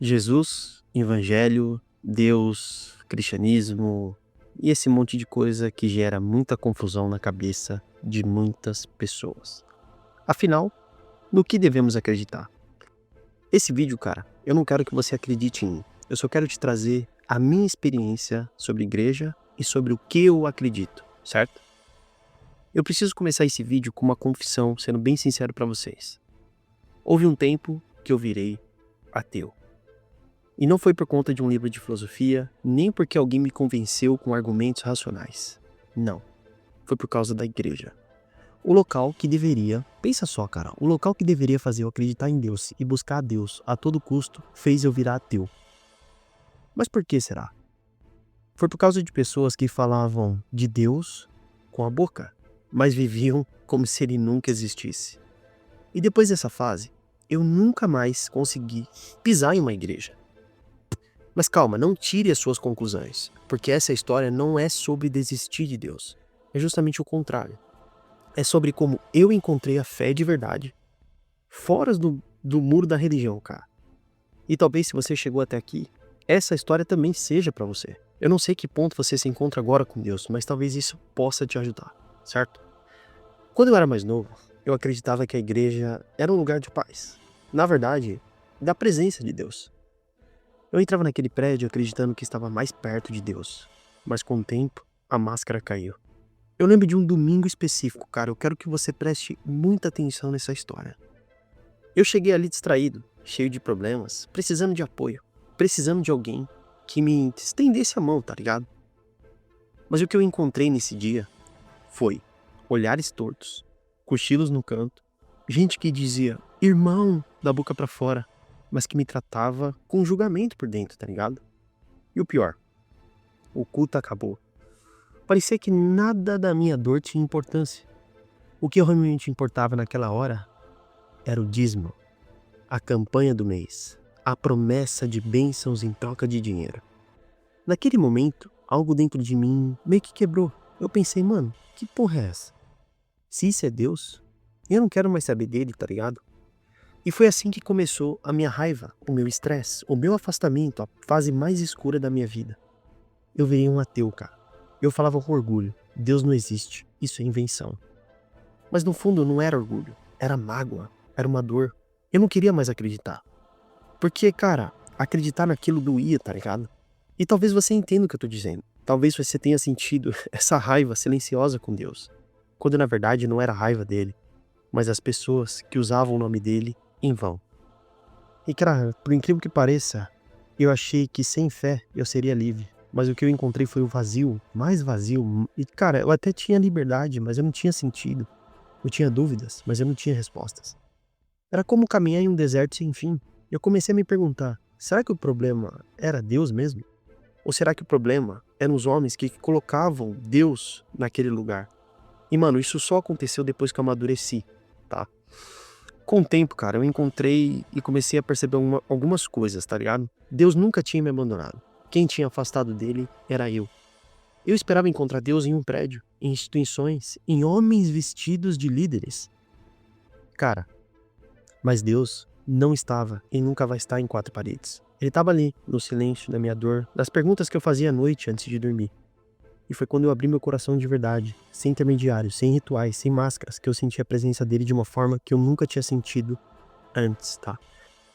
Jesus, Evangelho, Deus, cristianismo e esse monte de coisa que gera muita confusão na cabeça de muitas pessoas. Afinal, no que devemos acreditar? Esse vídeo, cara, eu não quero que você acredite em mim. Eu só quero te trazer a minha experiência sobre igreja e sobre o que eu acredito, certo? Eu preciso começar esse vídeo com uma confissão, sendo bem sincero pra vocês. Houve um tempo que eu virei ateu. E não foi por conta de um livro de filosofia, nem porque alguém me convenceu com argumentos racionais. Não. Foi por causa da igreja. O local que deveria, pensa só, cara, o local que deveria fazer eu acreditar em Deus e buscar a Deus a todo custo fez eu virar ateu. Mas por que será? Foi por causa de pessoas que falavam de Deus com a boca, mas viviam como se ele nunca existisse. E depois dessa fase, eu nunca mais consegui pisar em uma igreja. Mas calma, não tire as suas conclusões, porque essa história não é sobre desistir de Deus. É justamente o contrário. É sobre como eu encontrei a fé de verdade, fora do muro da religião, cara. E talvez se você chegou até aqui, essa história também seja pra você. Eu não sei que ponto você se encontra agora com Deus, mas talvez isso possa te ajudar, certo? Quando eu era mais novo, eu acreditava que a igreja era um lugar de paz. Na verdade, da presença de Deus. Eu entrava naquele prédio acreditando que estava mais perto de Deus, mas com o tempo, a máscara caiu. Eu lembro de um domingo específico, cara, eu quero que você preste muita atenção nessa história. Eu cheguei ali distraído, cheio de problemas, precisando de apoio, precisando de alguém que me estendesse a mão, tá ligado? Mas o que eu encontrei nesse dia foi olhares tortos, cochilos no canto, gente que dizia irmão da boca pra fora, mas que me tratava com julgamento por dentro, tá ligado? E o pior, o culto acabou. Parecia que nada da minha dor tinha importância. O que realmente importava naquela hora era o dízimo, a campanha do mês, a promessa de bênçãos em troca de dinheiro. Naquele momento, algo dentro de mim meio que quebrou. Eu pensei, mano, que porra é essa? Se isso é Deus, eu não quero mais saber dele, tá ligado? E foi assim que começou a minha raiva, o meu estresse, o meu afastamento, a fase mais escura da minha vida. Eu virei um ateu, cara. Eu falava com orgulho, Deus não existe, isso é invenção. Mas no fundo não era orgulho, era mágoa, era uma dor. Eu não queria mais acreditar. Porque, cara, acreditar naquilo doía, tá ligado? E talvez você entenda o que eu tô dizendo. Talvez você tenha sentido essa raiva silenciosa com Deus. Quando na verdade não era a raiva dele, mas as pessoas que usavam o nome dele em vão. E cara, por incrível que pareça, eu achei que sem fé eu seria livre. Mas o que eu encontrei foi o vazio, mais vazio. E cara, eu até tinha liberdade, mas eu não tinha sentido. Eu tinha dúvidas, mas eu não tinha respostas. Era como caminhar em um deserto sem fim. Eu comecei a me perguntar, será que o problema era Deus mesmo? Ou será que o problema eram os homens que colocavam Deus naquele lugar? E mano, isso só aconteceu depois que eu amadureci, tá? Com o tempo, cara, eu encontrei e comecei a perceber algumas coisas, tá ligado? Deus nunca tinha me abandonado. Quem tinha afastado dele era eu. Eu esperava encontrar Deus em um prédio, em instituições, em homens vestidos de líderes. Cara, mas Deus não estava e nunca vai estar em quatro paredes. Ele estava ali, no silêncio, na minha dor, nas perguntas que eu fazia à noite antes de dormir. E foi quando eu abri meu coração de verdade, sem intermediários, sem rituais, sem máscaras, que eu senti a presença dele de uma forma que eu nunca tinha sentido antes, tá?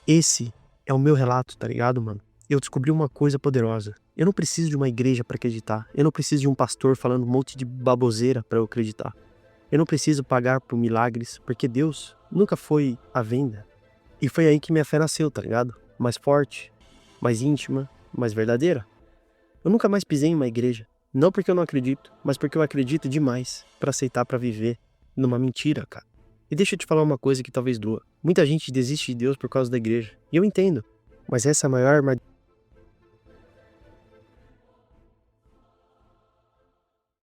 Esse é o meu relato, tá ligado, mano? Eu descobri uma coisa poderosa. Eu não preciso de uma igreja pra acreditar. Eu não preciso de um pastor falando um monte de baboseira pra eu acreditar. Eu não preciso pagar por milagres, porque Deus nunca foi à venda. E foi aí que minha fé nasceu, tá ligado? Mais forte, mais íntima, mais verdadeira. Eu nunca mais pisei em uma igreja. Não porque eu não acredito, mas porque eu acredito demais pra aceitar pra viver numa mentira, cara. E deixa eu te falar uma coisa que talvez doa. Muita gente desiste de Deus por causa da igreja. E eu entendo. Mas essa é a maior armadilha